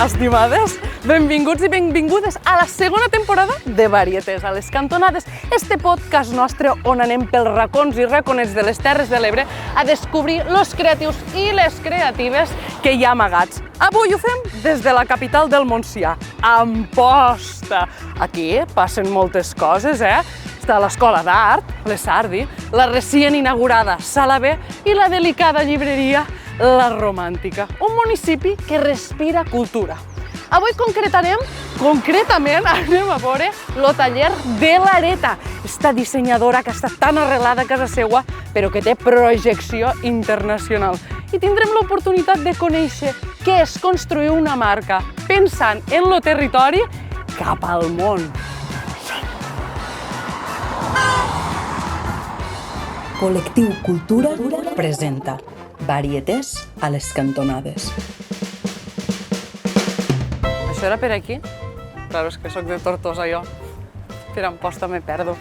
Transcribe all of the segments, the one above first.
Estimades, benvinguts i benvingudes a la segona temporada de Varietés a les cantonades, este podcast nostre on anem pels racons i raconets de les Terres de l'Ebre a descobrir los creatius i les creatives que hi ha amagats. Avui ho fem des de la capital del Montsià, Amposta. Aquí passen moltes coses, Està l'Escola d'Art, l'ESARDI, la recient inaugurada Sala B i la delicada llibreria La Romàntica, un municipi que respira cultura. Avui concretament anem a veure el taller de l'Areta, esta dissenyadora que està tan arrelada a casa seva, però que té projecció internacional. I tindrem l'oportunitat de conèixer què és construir una marca pensant en el territori cap al món. Col·lectiu Cultura presenta Varietés a les cantonades. Això era per aquí? Claro, és que soc de Tortosa jo. Per Amposta me perdo.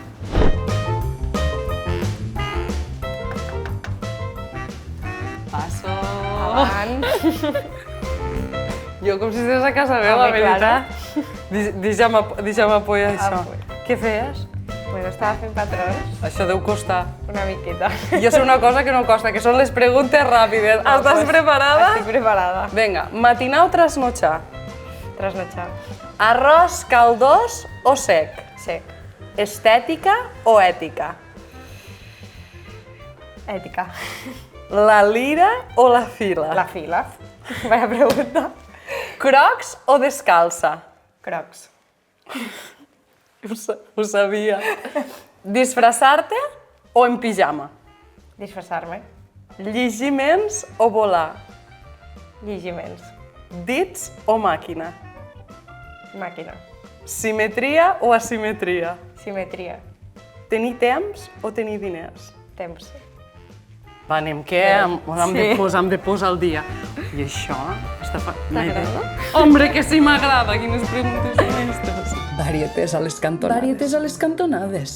Passo! Avant! Jo com si estigués a casa meva, la veritat. Deixa'm apoyar això. Què feies? Bueno, estava fent patrons. Això deu costar. Una miqueta. Jo sé una cosa que no costa, que són les preguntes ràpides. Estàs preparada? Estic preparada. Vinga, matinar o trasnotxar? Trasnotxar. Arròs caldós o sec? Sec. Estètica o ètica? Ètica. La lira o la fila? La fila. Vaya pregunta. Crocs o descalça? Crocs. Ho sabia. Disfressar-te o en pijama? Disfressar-me. Llegiments o volar? Llegiments. Dits o màquina? Màquina. Simetria o asimetria? Simetria. Tenir temps o tenir diners? Temps. Va, anem, què? Hem de posar al dia. I això? T'agrada? Hombre, que sí m'agrada! Quines preguntes són aquestes? Varietés a les cantonades. Varietés a les cantonades.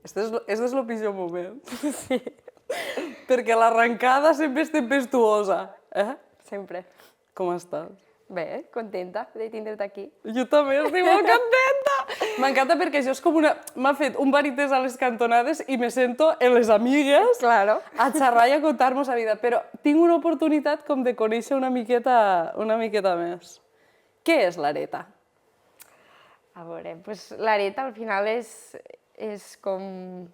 Este és el pitjor moment. Sí. Perquè l'arrencada sempre és tempestuosa. Sempre. Com estàs? Bé, contenta de tindre't aquí. Jo també estic molt contenta! M'encanta perquè això és com m'ha fet un Varietés a les cantonades i me sento en les amigues Claro. a xerrar i a contar-nos la vida, però tinc una oportunitat com de conèixer una miqueta més. Què és l'Areta? A veure, pues, l'Areta al final és com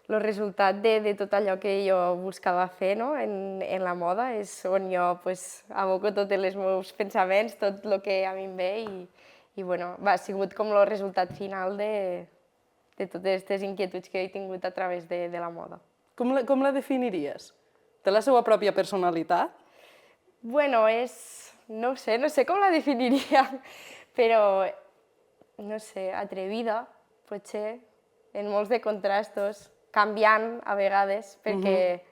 el resultat de tot allò que jo buscava fer, no? en la moda, és on jo pues, aboco tots els meus pensaments, tot el que a mi em ve i bueno, ha sigut com el resultat final de totes aquestes inquietuds que he tingut a través de la moda. Com la definiries? Té la seva pròpia personalitat? Bueno, no sé com la definiria, però, no sé, atrevida, potser, en molts de contrastos, canviant a vegades, perquè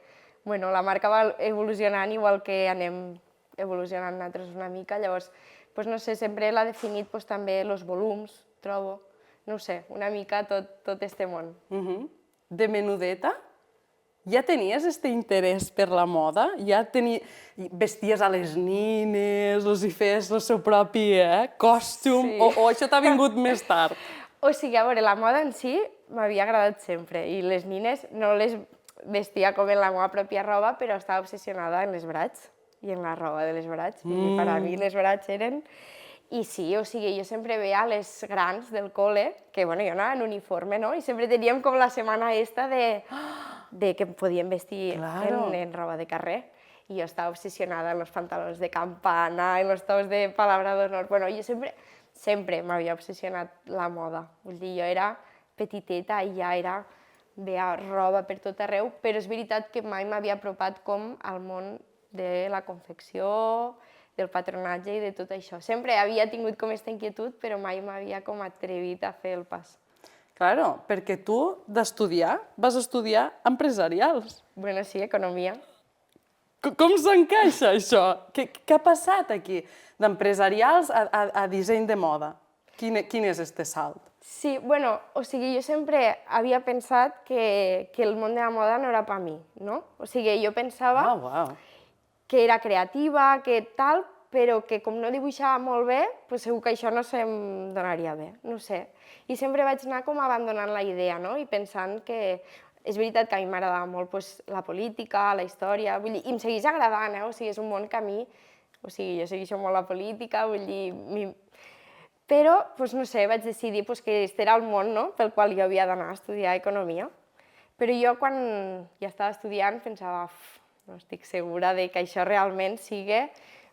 bueno, la marca va evolucionant igual que anem evolucionant nosaltres una mica, llavors, pues, no sé, sempre l'ha definit pues, també els volums, trobo, no sé, una mica tot este món. De menudeta, ja tenies este interès per la moda? Ja vesties a les nines, els hi feies el seu propi còstum, Sí. o això t'ha vingut més tard? O sigui, a veure, la moda en si m'havia agradat sempre i les nines no les vestia com en la meva pròpia roba, però estava obsessionada en les brats i en la roba de les brats. I per a mi les brats eren... I sí, o sigui, jo sempre veia les grans del col·le, que bueno, jo anava en uniforme, no? I sempre teníem com la setmana esta de que podíem vestir en roba de carrer. I jo estava obsessionada en els pantalons de campana, en els tops de palabra d'honor. Bueno, jo sempre m'havia obsessionat la moda. Vull dir, jo era petiteta i ja era veia roba per tot arreu, però és veritat que mai m'havia apropat com al món de la confecció, del patronatge i de tot això. Sempre havia tingut com aquesta inquietud, però mai m'havia com atrevit a fer el pas. Claro, perquè tu vas estudiar empresarials. Bueno, sí, economia. Com s'encaixa això? Què ha passat aquí? D'empresarials a disseny de moda. Quin és este salt? Sí, bueno, o sigui, jo sempre havia pensat que el món de la moda no era per mi, no? O sigui, jo pensava que era creativa, que tal, però que com no dibuixava molt bé, doncs segur que això no se'm donaria bé, no sé. I sempre vaig anar com abandonant la idea, no? I pensant que és veritat que a mi m'agradava molt la política, la història, vull dir, i em segueix agradant, o sigui, és un món que a mi, o sigui, jo segueixo molt la política, vull dir, però, no sé, vaig decidir que aquest era el món pel qual jo havia d'anar a estudiar economia. Però jo, quan ja estava estudiant, pensava, no estic segura de que això realment sigui...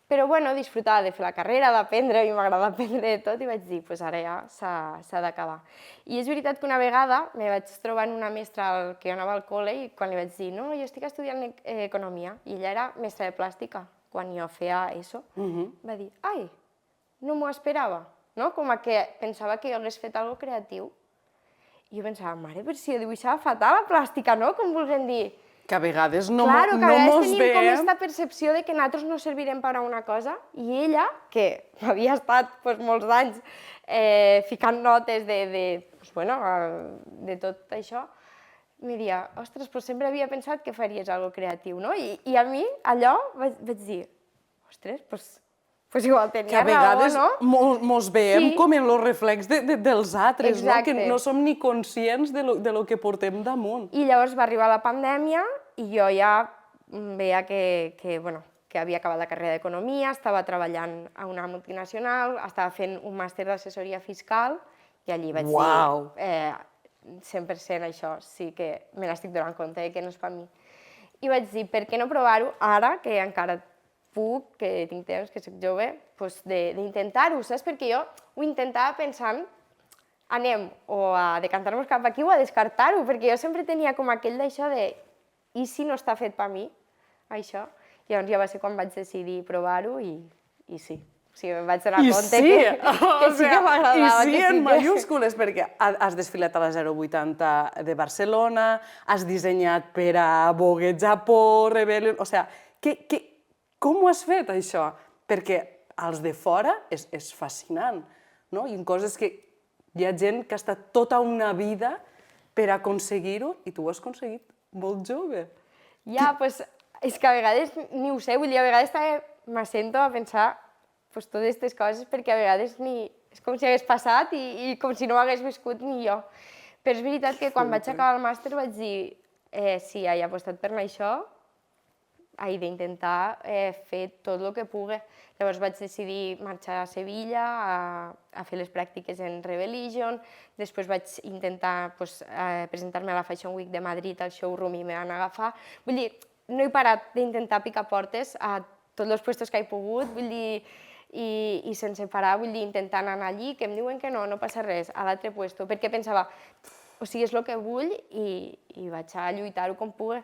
Però, bueno, disfrutava de fer la carrera, d'aprendre, a mi m'agrada aprendre de tot, i vaig dir, ara ja s'ha d'acabar. I és veritat que una vegada me vaig trobar en una mestra que jo anava al col·le i quan li vaig dir, no, jo estic estudiant economia, i ella era mestra de plàstica, quan jo feia ESO, va dir, ai, no m'ho esperava, no? Com que pensava que jo hagués fet alguna cosa creatiu. I jo pensava, mare, però si jo dibuixava fatal a plàstica, no? Com volguem dir... Que a vegades no mos veiem... Claro, que a vegades tenim com aquesta percepció de que nosaltres no servirem per a una cosa, i ella, que havia estat molts anys ficant notes de tot això, em deia, ostres, però sempre havia pensat que faries alguna cosa creatiu, no? I a mi, allò, vaig dir, ostres, doncs igual tenia raó, no? Que a vegades mos veiem com en el reflex dels altres, no? Que no som ni conscients de lo que portem damunt. I llavors va arribar la pandèmia i jo ja veia que havia acabat la carrera d'Economia, estava treballant a una multinacional, estava fent un màster d'assessoria fiscal i allí vaig dir, 100% això sí que me n'estic donant compte que no és per mi. I vaig dir, per què no provar-ho ara, que encara puc, que tinc temps, que soc jove, d'intentar-ho, saps? Perquè jo ho intentava pensant, anem o a decantar-nos cap aquí o a descartar-ho, perquè jo sempre tenia com aquell d'això de i si no està fet per mi, això? Llavors ja va ser quan vaig decidir provar-ho i sí. O sigui, em vaig donar compte que sí que m'agradava. I sí, en majúscules, perquè has desfilat a la 080 de Barcelona, has dissenyat per a Vogue Japó, Rebellion... O sigui, com ho has fet, això? Perquè als de fora és fascinant, no? I en coses que hi ha gent que ha estat tota una vida per aconseguir-ho i tu ho has aconseguit molt jove. Ja, doncs, és que a vegades ni ho sé, vull dir, a vegades també m'assento a pensar totes aquestes coses perquè a vegades és com si hagués passat i com si no ho hagués viscut ni jo. Però és veritat que quan vaig acabar el màster vaig dir sí, he apostat per això, he d'intentar fer tot el que pugui. Llavors vaig decidir marxar a Sevilla a fer les pràctiques en Rebellion, després vaig intentar presentar-me a la Fashion Week de Madrid al showroom i me van agafar. Vull dir, no he parat d'intentar picar portes a tots els llocs que he pogut, vull dir, i sense parar, vull dir, intentant anar allí, que em diuen que no passa res, a l'altre lloc, perquè pensava, o sigui, és el que vull i vaig a lluitar-ho com pugui.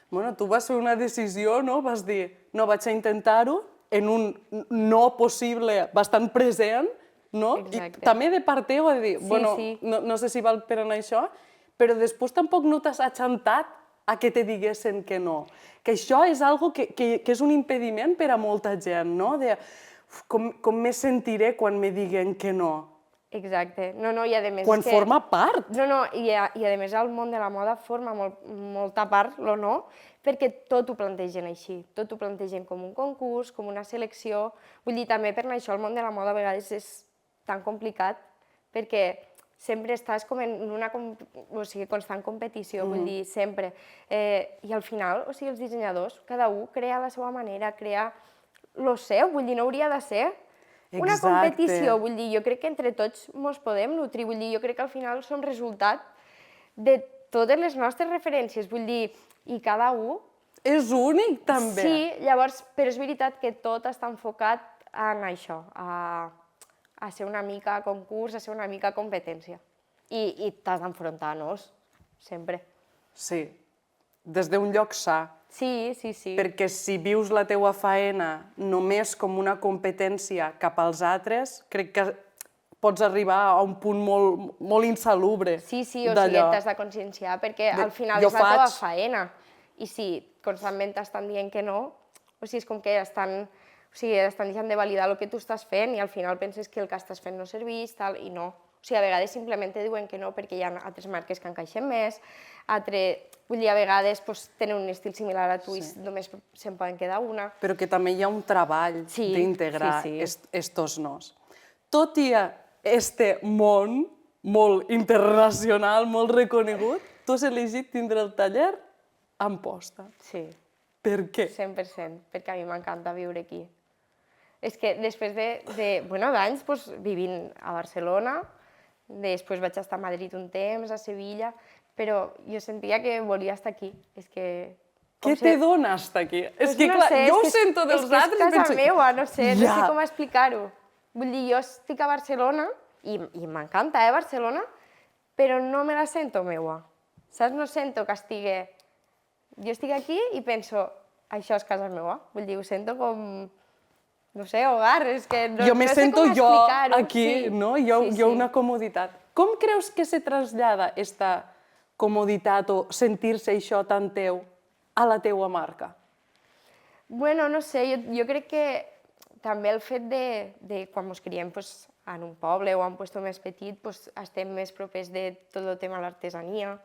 Bueno, tu vas fer una decisió, no? Vas dir, no, vaig a intentar-ho en un no possible bastant present, no? Exacte. I també de part teva de dir, bueno, no sé si val per anar això, però després tampoc no t'has achantat a que te diguessin que no. Que això és algo que és un impediment per a molta gent, no? De com me sentiré quan me diguen que no. Exacte. No, i a més... Quan forma part. No, i a més el món de la moda forma molta part, o no, perquè tot ho plantegen així, tot ho plantegen com un concurs, com una selecció. Vull dir, també per això el món de la moda a vegades és tan complicat, perquè sempre estàs com en una constant competició, vull dir, sempre. I al final, o sigui, els dissenyadors, cada un crea la seva manera, crea el seu, vull dir, no hauria de ser una competició, vull dir, jo crec que entre tots ens podem nutrir, vull dir, jo crec que al final som resultat de totes les nostres referències, vull dir, i cada un... És únic, també. Sí, llavors, però és veritat que tot està enfocat en això, a ser una mica concurs, a ser una mica competència. I t'has d'enfrontar-nos, sempre. Sí, des d'un lloc sa. Sí, sí, sí. Perquè si vius la teua faena només com una competència cap als altres, crec que pots arribar a un punt molt insalubre. Sí, o sigui, t'has de conscienciar perquè al final és la teva faena. I si constantment t'estan dient que no, o sigui, és com que estan deixant de validar el que tu estàs fent i al final penses que el que estàs fent no serveix, tal, i no. O sigui, a vegades simplement te diuen que no perquè hi ha altres marques que encaixen més, vull dir, a vegades tenen un estil similar a tu i només se'n poden quedar una. Però que també hi ha un treball d'integrar estos nos. Tot i este món molt internacional, molt reconegut, tu has elegit tindre el taller a Amposta. Sí. Per què? 100%, perquè a mi m'encanta viure aquí. És que després d'anys vivint a Barcelona, després vaig estar a Madrid un temps, a Sevilla, però jo sentia que volia estar aquí. És que... Què te dona estar aquí? És que, clar, jo ho sento dels altres i penso... És que és casa meva, no sé com explicar-ho. Vull dir, jo estic a Barcelona i m'encanta, Barcelona, però no me la sento meua. Saps? No sento que estigui... Jo estic aquí i penso, això és casa meva. Vull dir, ho sento com... No sé, hogar, és que no sé com explicar-ho. Jo me sento jo aquí, no? Hi ha una comoditat. Com creus que se trasllada aquesta comoditat o sentir-se això tan teu a la teua marca? Bueno, no sé, jo crec que també el fet de quan ens criem en un poble o en un lloc més petit, estem més propers de tot el tema de l'artesania,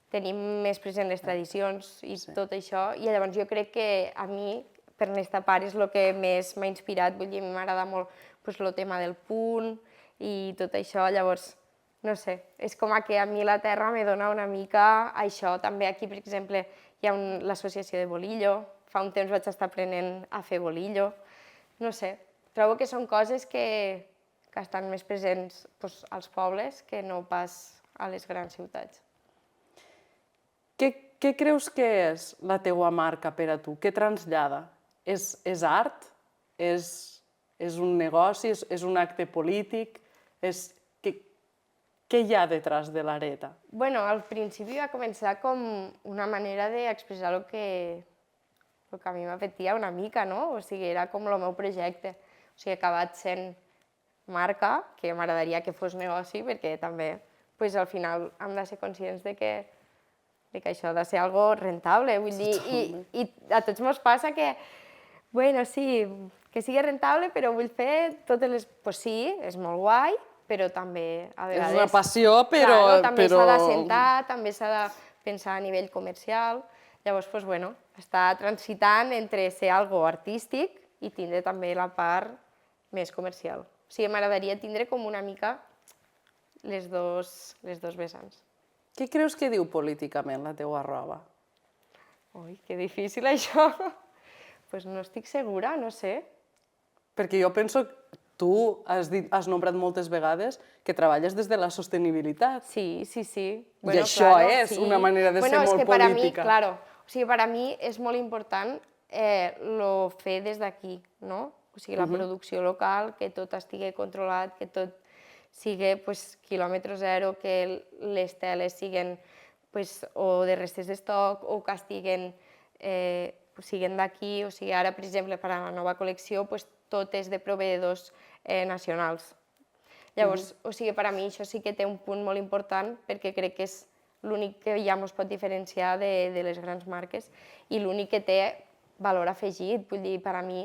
tenim més present les tradicions i tot això, i llavors jo crec que a mi, per aquesta part, és el que més m'ha inspirat. Vull dir, a mi m'agrada molt el tema del punt i tot això, llavors, no sé, és com que a mi la terra me dona una mica això. També aquí, per exemple, hi ha l'associació de bolillo, fa un temps vaig estar aprenent a fer bolillo, no sé, trobo que són coses que estan més presents als pobles que no pas a les grans ciutats. Què creus que és la teua marca per a tu? Què trasllada? És art? És un negoci? És un acte polític? Què hi ha detrás de l'Areta? Bueno, al principi va començar com una manera d'expressar el que a mi m'apetia una mica, no? O sigui, era com el meu projecte. O sigui, ha acabat sent marca, que m'agradaria que fos negoci, perquè també, al final, hem de ser conscients de que això ha de ser algo rentable, vull dir, i a tots ens passa que, bueno, sí, que sigui rentable, però vull fer totes les... Pues sí, és molt guai, però també a vegades... És una passió, però... Claro, també s'ha de sentar, també s'ha de pensar a nivell comercial, llavors, bueno, està transitant entre ser algo artístic i tindre també la part més comercial. O sigui, m'agradaria tindre com una mica les dos vessants. Què creus que diu políticament la teua roba? Ui, que difícil això. Doncs no estic segura, no sé. Perquè jo penso que tu has nombrat moltes vegades que treballes des de la sostenibilitat. Sí. I això és una manera de ser molt política. Per a mi, claro, o sigui, per a mi és molt important fer des d'aquí, no? O sigui, la producció local, que tot estigui controlat, que tot sigui quilòmetre zero, que les teles siguin o de restes d'estoc o que siguin d'aquí. O sigui, ara, per exemple, per a la nova col·lecció, tot és de proveïdors nacionals. Llavors, o sigui, per a mi això sí que té un punt molt important perquè crec que és l'únic que ja ens pot diferenciar de les grans marques i l'únic que té valor afegit. Vull dir, per a mi,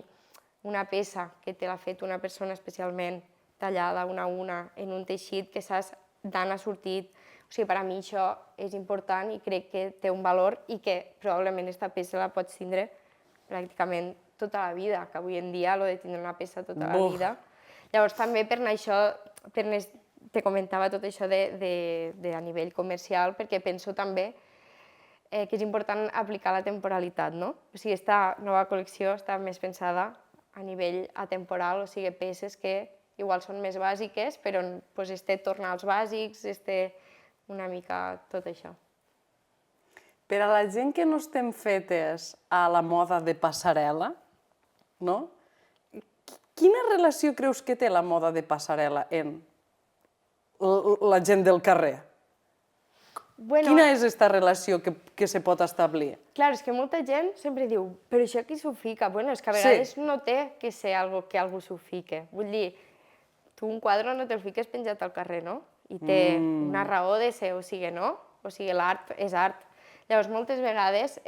una peça que te l'ha fet una persona especialment tallada una a una en un teixit que saps d'on ha sortit. O sigui, per a mi això és important i crec que té un valor i que probablement aquesta peça la pots tindre pràcticament tota la vida, que avui en dia de tindre una peça tota la vida. Llavors també per això te comentava tot això a nivell comercial, perquè penso també que és important aplicar la temporalitat, no? O sigui, aquesta nova col·lecció està més pensada a nivell atemporal, o sigui, peces que igual són més bàsiques, però tornar als bàsics, una mica tot això. Per a la gent que no estem fetes a la moda de passarel·la, no? Quina relació creus que té la moda de passarel·la en la gent del carrer? Bueno, Quina és aquesta relació que se pot establir? clar, és que molta gent sempre diu, però això qui s'ho fica? Bueno, és que a vegades no té que ser algo que algú s'ho fique. Vull dir, tu un quadre no te'l fiques penjat al carrer, no? I té una raó de ser, o sigui, no? O sigui, l'art és art. Llavors, moltes vegades,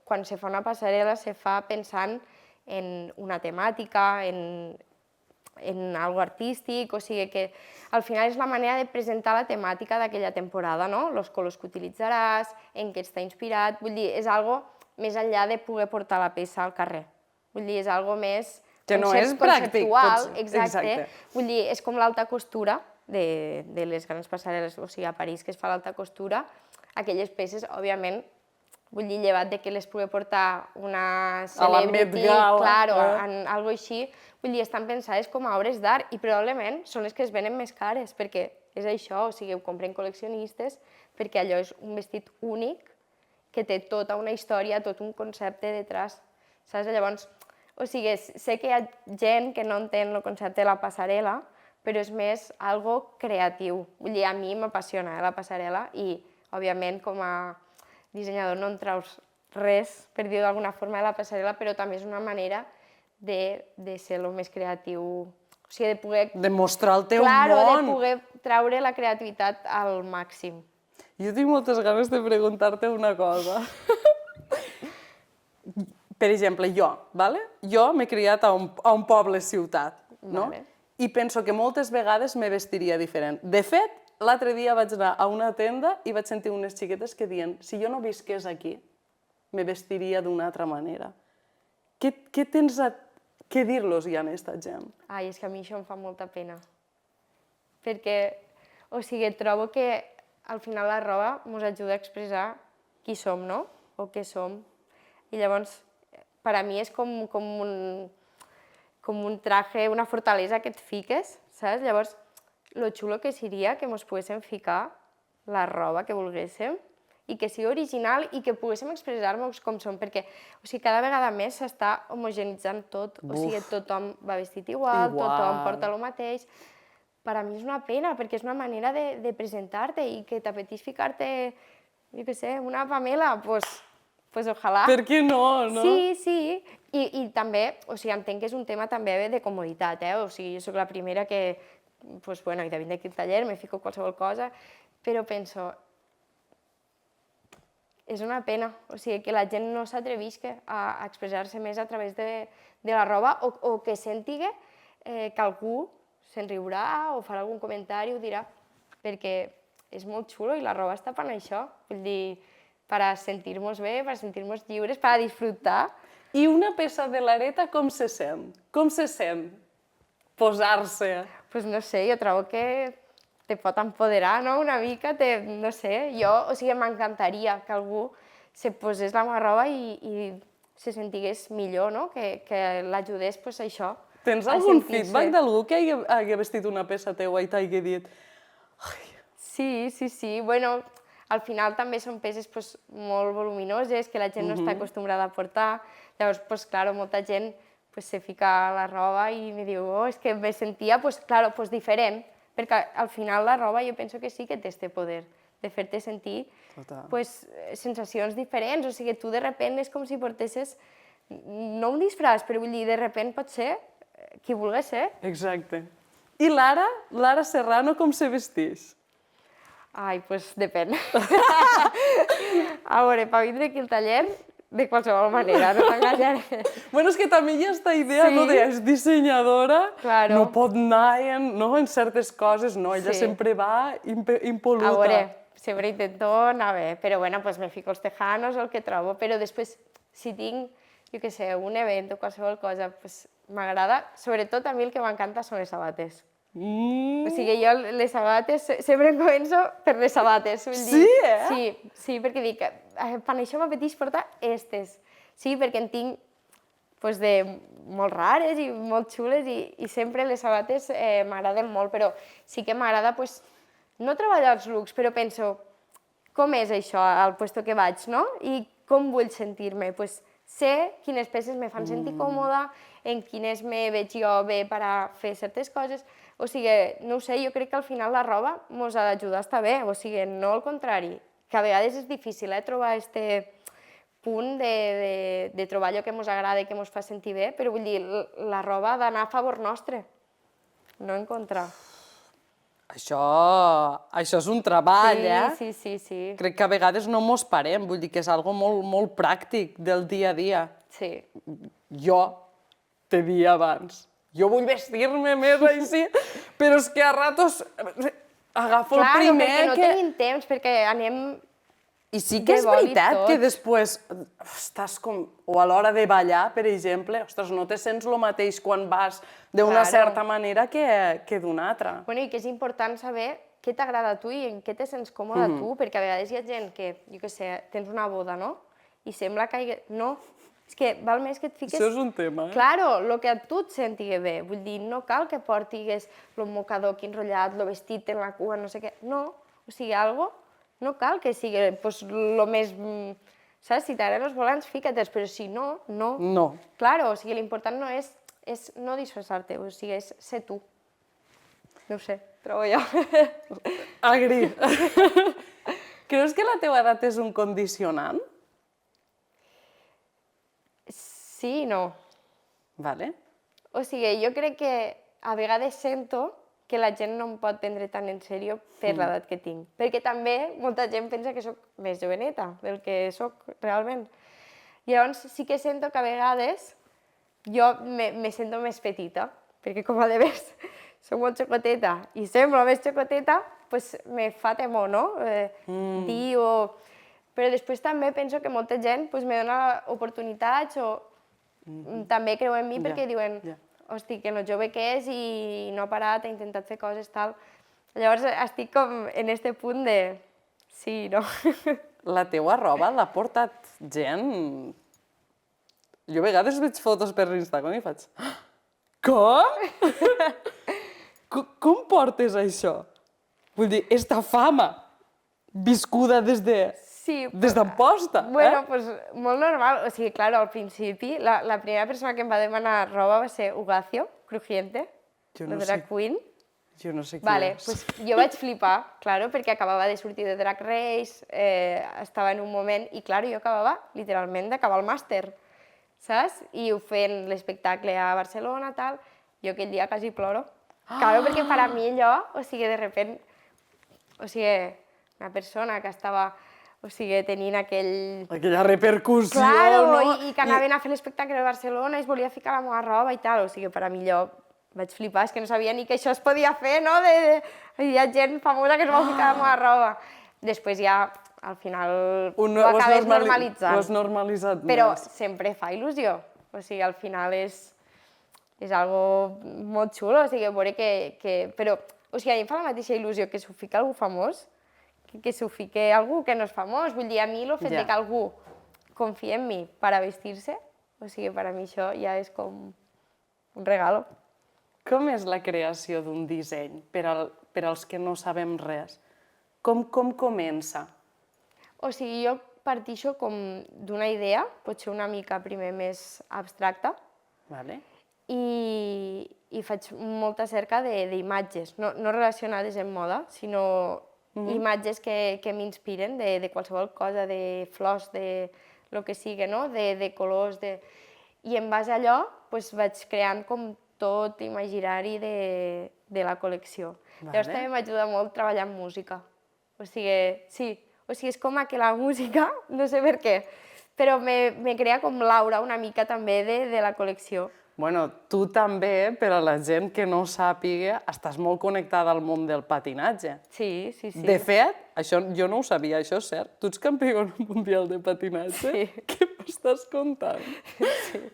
quan se fa una passarel·la, se fa pensant en una temàtica, en algo artístic, o sigui que al final és la manera de presentar la temàtica d'aquella temporada, no? Els colors que utilitzaràs, en què està inspirat, vull dir, és algo més enllà de poder portar la peça al carrer. Vull dir, és algo més que no és pràctic, conceptual, exacte. Vull dir, és com l'alta costura de les grans passarel·les, o sigui, a París que es fa l'alta costura, aquelles peces, òbviament, vull dir, llevat de que les pugui portar una celebrity, claro, algo així, vull dir, estan pensades com a obres d'art i probablement són les que es venen més cares, perquè és això, o sigui, ho compren col·leccionistes, perquè allò és un vestit únic que té tota una història, tot un concepte detrás, saps? Llavors, o sigui, sé que hi ha gent que no entén el concepte de la passarel·la, però és més algo creatiu. Vull dir, a mi m'apassiona la passarel·la i, òbviament, com a dissenyador no en traus res, per dir-ho d'alguna forma, de la passarel·la, però també és una manera de ser el més creatiu, o sigui, de poder... De mostrar el teu món. Claro, de poder traure la creativitat al màxim. Jo tinc moltes ganes de preguntar-te una cosa. Per exemple, jo m'he criat a un poble-ciutat, no? I penso que moltes vegades me vestiria diferent. De fet, l'altre dia vaig anar a una tenda i vaig sentir unes xiquetes que diuen si jo no visqués aquí, me vestiria d'una altra manera. Què tens que dir-los ja a aquesta gent? Ai, és que a mi això em fa molta pena. Perquè, o sigui, trobo que al final la roba ens ajuda a expressar qui som, no? O què som. I llavors, per a mi és com un traje, una fortalesa que et fiques, saps? Llavors, lo xulo que seria que ens poguéssim ficar la roba que volguéssim i que sigui original i que poguéssim expressar-nos com som, perquè o sigui, cada vegada més s'està homogenitzant tot, o sigui, tothom va vestit igual, tothom porta el mateix. Per a mi és una pena, perquè és una manera de presentar-te i que t'apetís ficar-te, jo què sé, una Pamela, pues ojalà. Per què no, no? Sí. I també, o sigui, entenc que és un tema també de comoditat, O sigui, jo soc la primera que, pues bueno, i de vindre aquí al taller, me fico qualsevol cosa, però penso, és una pena, o sigui, que la gent no s'atrevisca a expressar-se més a través de la roba o que sentiga que algú se'n riurà o farà algun comentari, ho dirà, perquè és molt xulo i la roba està per això, vull dir, per a sentir-nos bé, per a sentir-nos lliures, per a disfrutar. I una peça de l'Areta com se sent? Com se sent posar-se? Pues no sé, jo trobo que te pot empoderar, no?, una mica, no sé, o sigui, m'encantaria que algú se posés la meva roba i se sentigués millor, no?, que l'ajudés, pues això. Tens algun feedback d'algú que hagi vestit una peça teua i t'hagi dit... Sí, bueno, al final també són peces molt voluminoses, que la gent no està acostumbrada a portar, llavors, clar, molta gent se fica la roba i me diu, és que me sentia, diferent, perquè al final la roba jo penso que sí que té este poder de fer-te sentir sensacions diferents, o sigui, tu de repent és com si portessis, no un disfraç, però vull dir, de repent pot ser qui vulgui ser. Exacte. I Lara Serrano com se vesteix? Ai, pues depèn. A veure, per vindre aquí al taller, de qualsevol manera, no t'enganyaré. Bueno, és que també hi ha aquesta idea, no?, de és dissenyadora, no pot anar en certes coses, no, ella sempre va impol·luta. A veure, sempre intento anar bé, però bueno, pues me fico els tejanos o el que trobo, però després, si tinc, jo què sé, un event o qualsevol cosa, pues m'agrada, sobretot a mi el que m'encanta són les sabates. O sigui, jo les sabates, sempre començo per les sabates. Sí, Sí, perquè dic, per això m'apeteix portar estes. Sí, perquè en tinc de molt rares i molt xules i sempre les sabates m'agraden molt, però sí que m'agrada no treballar els looks, però penso, com és això al lloc que vaig, no? I com vull sentir-me? Sé quines peces me fan sentir còmoda, en quines me veig jo bé per a fer certes coses. O sigui, no ho sé, jo crec que al final la roba ens ha d'ajudar a estar bé, o sigui, no al contrari, que a vegades és difícil trobar este punt de trobar allò que ens agrada i que ens fa sentir bé, però vull dir, la roba ha d'anar a favor nostre, no en contra. Això és un treball, Sí. Crec que a vegades no mos parem, vull dir que és algo molt pràctic del dia a dia. Sí. Jo te dia abans, jo vull vestir-me més així, però és que a ratos agafo el primer perquè no tenim temps, perquè anem... I sí que és veritat que després estàs com... O a l'hora de ballar, per exemple, ostres, no te sents el mateix quan vas d'una certa manera que d'una altra. Bueno, i que és important saber què t'agrada a tu i en què te sents còmode tu, perquè a vegades hi ha gent que, jo què sé, tens una boda, no? I sembla que... No, és que val més que et fiques... Això és un tema, Claro, el que a tu et sentigui bé. Vull dir, no cal que portigues el mocador aquí enrotllat, el vestit en la cua, no sé què. No, o sigui, no cal que sigui el més... Saps? Si t'agraden els volants, fica-te'ls, però si no, no. No. Claro, o sigui, l'important no és no disfressar-te, o sigui, és ser tu. No ho sé, trobo jo. Agri. Creus que la teva edat és un condicionant? Sí i no. Vale. O sigui, jo crec que a vegades sento que la gent no em pot prendre tan en sèrio per l'edat que tinc. Perquè també molta gent pensa que sóc més joveneta del que sóc realment. Llavors sí que sento que a vegades jo me sento més petita, perquè com a de veus soc molt xocoteta i semblo més xocoteta, doncs me fa temor, no? Dir o... Però després també penso que molta gent me dona oportunitats o també creu en mi perquè diuen hosti, que lo jove que és i no ha parat, ha intentat fer coses, tal. Llavors estic com en este punt de sí i no. La teua roba l'ha portat gent... Jo a vegades veig fotos per Instagram i faig... Com? Com portes això? Vull dir, esta fama viscuda des d'Amposta. Bueno, pues molt normal. O sigui, claro, al principi, la primera persona que em va demanar roba va ser Ugacio, Crujiente, la drag queen. Jo no sé qui és. Pues jo vaig flipar, claro, perquè acabava de sortir de Drag Race, estava en un moment, i claro, jo acabava literalment d'acabar el màster, saps? I ho feien l'espectacle a Barcelona, tal. Jo aquell dia quasi ploro. Claro, perquè per a mi allò, o sigui, de repent, o sigui, una persona que estava, o sigui, tenint aquella repercussió, claro, no? I que anaven a fer l'espectacle a Barcelona i es volia ficar la meva roba i tal, o sigui, per a mi allò vaig flipar, és que no sabia ni que això es podia fer, no? Hi ha gent famosa que es vol ficar la meva roba. Després ja, al final, ho acabes normalitzant. Ho has normalitzat més. Però sempre fa il·lusió, o sigui, al final és algo molt xulo, o sigui, veure que... Però, o sigui, a mi em fa la mateixa il·lusió que s'ho fica algú famós, que s'ho fique algú que no és famós. Vull dir, a mi el fet que algú confia en mi per a vestir-se, o sigui, per a mi això ja és com un regalo. Com és la creació d'un disseny per als que no sabem res? Com comença? O sigui, jo partixo com d'una idea, potser una mica primer més abstracta, Vale. i faig molta cerca d'imatges, no relacionades amb moda, sinó imatges que m'inspiren de qualsevol cosa, de flors, de lo que sigui, no? De colors, I en base a allò vaig creant com tot imaginari de la col·lecció. Llavors també m'ajuda molt treballar amb música. O sigui, sí, és com que la música, no sé per què, però me crea com l'aura una mica també de la col·lecció. Bueno, tu també, per a la gent que no sàpiga, estàs molt connectada al món del patinatge. Sí. De fet, això jo no ho sabia, això és cert. Tu ets campiona mundial de patinatge? Sí. Què m'estàs contant? Sí.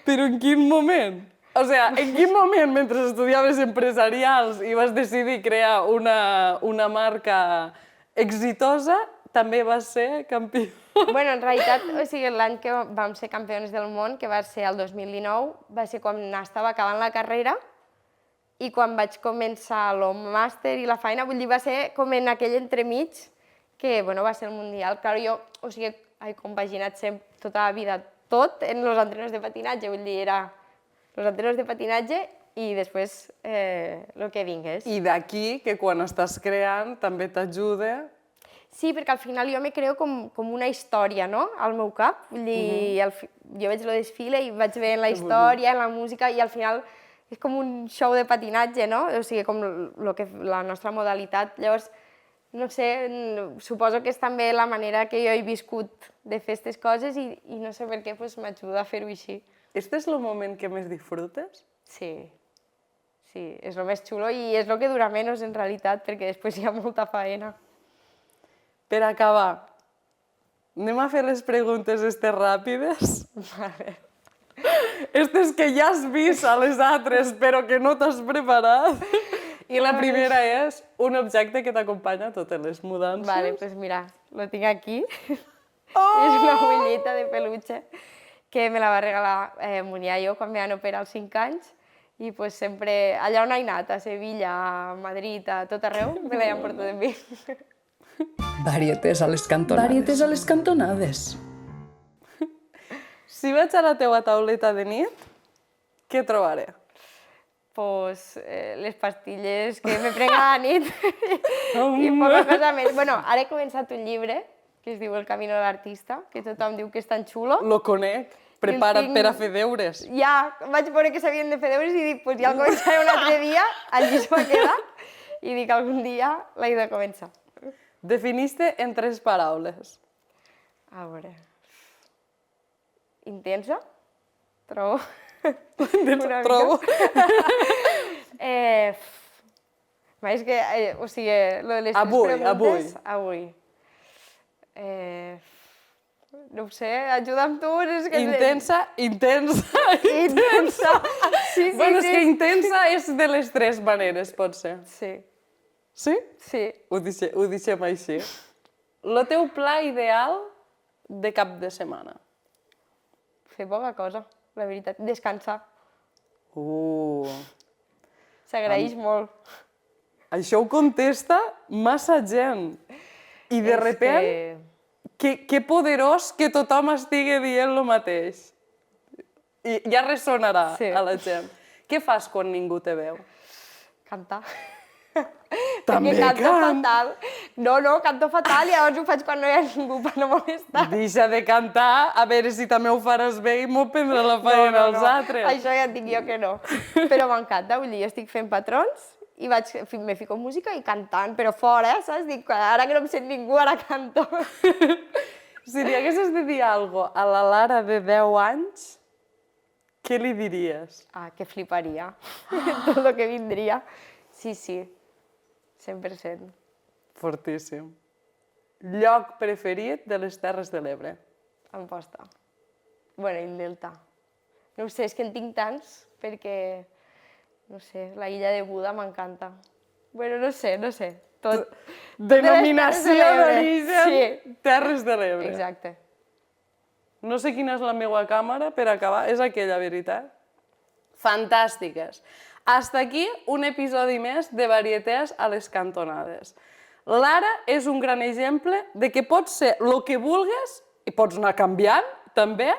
Però en quin moment? O sigui, en quin moment, mentre estudiaves empresarials i vas decidir crear una marca exitosa, també vas ser campió? Bueno, en realitat, o sigui, l'any que vam ser campiones del món, que va ser el 2019, va ser quan estava acabant la carrera i quan vaig començar el màster i la feina, vull dir, va ser com en aquell entremig que, bueno, va ser el Mundial. Clar, jo, o sigui, he compaginat sempre tota la vida tot en els entrenos de patinatge, vull dir, era els entrenos de patinatge i després el que vingués. I d'aquí que quan estàs creant també t'ajuda Sí, perquè al final jo me creo com una història, no?, al meu cap. Vull dir, jo veig el desfile i vaig veient la història, la música, i al final és com un show de patinatge, no? O sigui, com la nostra modalitat. Llavors, no sé, suposo que és també la manera que jo he viscut de fer aquestes coses i no sé per què m'ajuda a fer-ho així. Este és el moment que més disfrutes? Sí, és el més xulo i és el que dura menys en realitat, perquè després hi ha molta faena. Per acabar, anem a fer les preguntes ràpides? Vale. Estes que ja has vist a les altres, però que no t'has preparat. I la primera és un objecte que t'acompanya a totes les mudances. Vale, doncs mira, lo tinc aquí. És una huellita de peluche que me la va regalar mon iaio quan me van operar als 5 anys i sempre, allà on he anat, a Sevilla, a Madrid, a tot arreu, me l'han portat amb mi. Varietés a les cantonades. Varietés a les cantonades. Si vaig a la teua tauleta de nit, què trobaré? Pues les pastilles que me prenc a la nit i poca cosa més. Bueno, ara he començat un llibre que es diu El camino de l'artista, que tothom diu que és tan xulo. Lo conec. Prepara't per a fer deures. Ja, vaig veure que s'havien de fer deures i dic, pues ja el començaré un altre dia, allí s'ho ha quedat, i dic, algun dia l'he de començar. Definiste en 3 paraules. A veure... Intensa? Trobo. Trobo. És que, o sigui, lo de les 3 preguntes... Avui. No ho sé, ajuda'm tu. Intensa. Sí. Bueno, és que intensa és de les 3 maneres, pot ser. Sí. Sí? Sí. Ho deixem així. El teu pla ideal de cap de setmana? Fer poca cosa, la veritat. Descansar. S'agraeix molt. Això ho contesta massa gent. I de repent, que poderós que tothom estigui dient el mateix. I ja ressonarà a la gent. Què fas quan ningú te veu? Cantar. També perquè canto fatal. No, canto fatal i llavors ho faig quan no hi ha ningú per no molestar. Deixa de cantar, a veure si també ho faràs bé i m'ho prendrà la feina als altres. Això ja et dic jo que no. Però m'encanta, vull dir, jo estic fent patrons i me fico música i cantant, però fora, saps? Dic, ara que no em sent ningú, ara canto. Si li haguessis de dir alguna cosa a la Lara de 10 anys, què li diries? Que fliparia. Tot el que vindria. Sí, 100%. Fortíssim. Lloc preferit de les Terres de l'Ebre? Amposta. Bueno, i el Delta. No ho sé, és que en tinc tants, perquè, no sé, la illa de Buda m'encanta. Bueno, no sé, tot. Denominació d'origen, Terres de l'Ebre. Exacte. No sé quina és la meva càmera per acabar, és aquella, veritat? Fantàstiques. Hasta aquí un episodi més de Varietés a les cantonades. Lara és un gran exemple de que pots ser el que vulguis i pots anar canviant, també,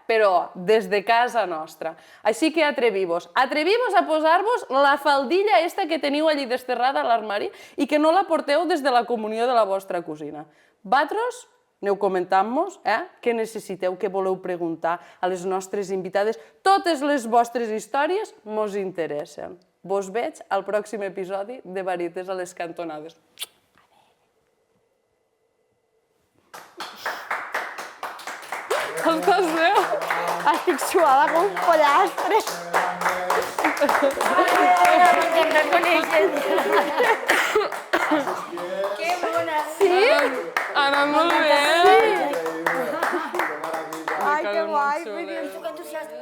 però des de casa nostra. Així que atrevivos a posar-vos la faldilla esta que teniu allí desterrada a l'armari i que no la porteu des de la comunió de la vostra cosina. Vosaltres aneu comentant-nos què necessiteu, què voleu preguntar a les nostres invitades. Totes les vostres històries mos interessen. Vos veig al pròxim episodi de Varietés a les cantonades. Estàs bé? Estic suada com un pollastre. Que em reconeixes. Que bona. Sí? Anat molt bé. Ai, que guai. Que entusiasta.